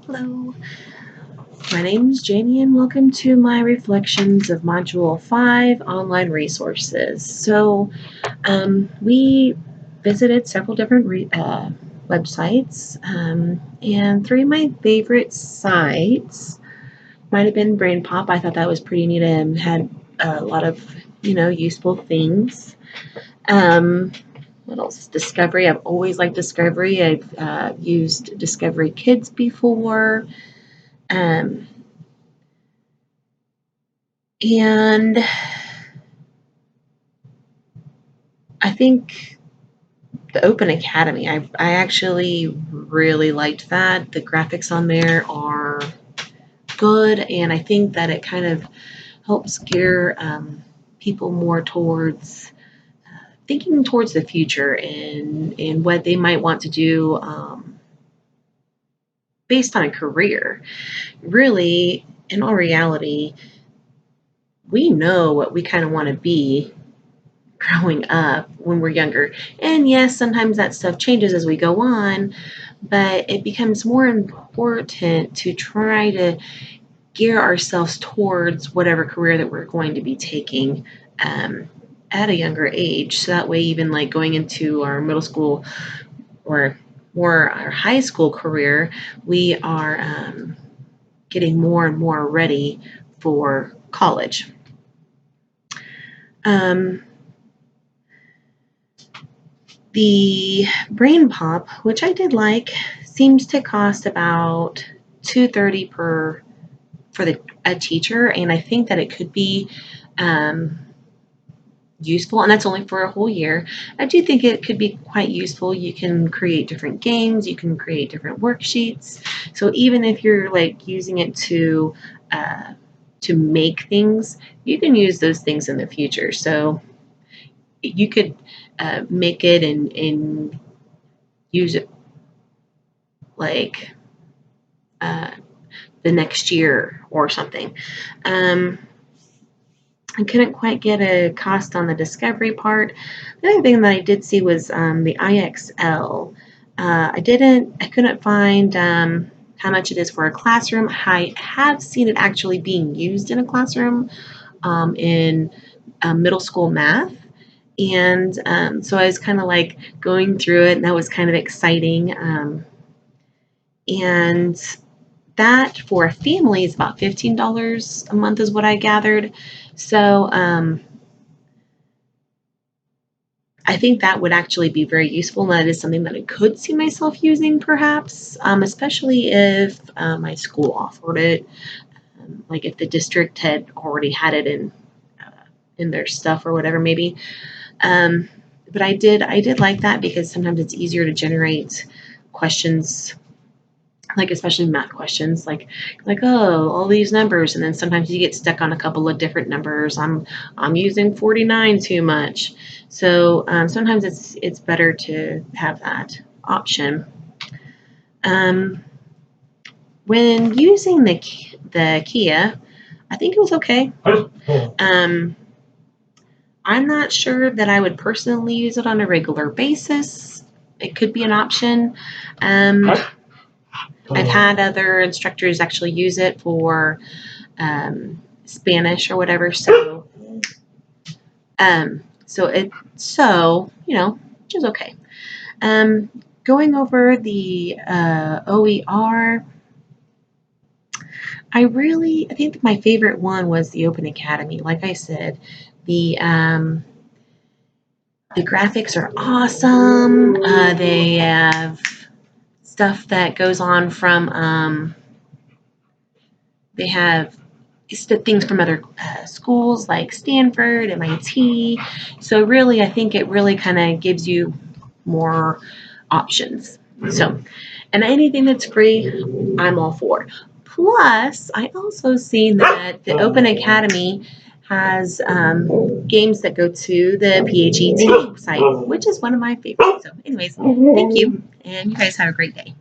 Hello, my name is Jamie and welcome to my reflections of Module 5 online resources. We visited several different websites, and three of my favorite sites might have been Brain Pop. I thought that was pretty neat and had a lot of, useful things. Um, what else? Discovery. I've always liked Discovery. I've used Discovery Kids before. Um, and I think the Open Academy, I actually really liked that. The graphics on there are good, and I think that it kind of helps gear people more towards thinking towards the future and what they might want to do based on a career. Really, in all reality, we know what we kind of want to be growing up when we're younger. And yes, sometimes that stuff changes as we go on, but it becomes more important to try to gear ourselves towards whatever career that we're going to be taking um, at a younger age. So that way, even like going into our middle school or more our high school career, we are getting more and more ready for college. Um, The Brain Pop, which I did like, seems to cost about $2.30 per for a teacher, and I think that it could be um, useful, and that's only for a whole year. I do think it could be quite useful. You can create different games, you can create different worksheets. So even if you're like using it to make things, you can use those things in the future. So you could make it and use it like uh, the next year or something. Um, I couldn't quite get a cost on the Discovery part. The other thing that I did see was the IXL. I couldn't find how much it is for a classroom. I have seen it actually being used in a classroom in middle school math. And so I was kind of like going through it, and that was kind of exciting. And that for a family is about $15 a month, is what I gathered. So I think that would actually be very useful, and that is something that I could see myself using, perhaps, especially if my school offered it. Like if the district had already had it in their stuff or whatever, maybe. Um, but I did like that because sometimes it's easier to generate questions, like especially math questions, like oh, all these numbers, and then sometimes you get stuck on a couple of different numbers. I'm using 49 too much. So sometimes it's better to have that option. um, when using the Kia, I think it was okay. um, I'm not sure that I would personally use it on a regular basis. It could be an option. I've had other instructors actually use it for Spanish or whatever. Which is okay. Um, Going over the OER, I think my favorite one was the Open Academy. Like I said, the um, the graphics are awesome. They have stuff that goes on from they have things from other schools like Stanford, MIT. So really, I think it really kind of gives you more options. So, and anything that's free, I'm all for. Plus, I also seen that the Open Academy has games that go to the PHET site, which is one of my favorites. So, anyways, thank you, and you guys have a great day.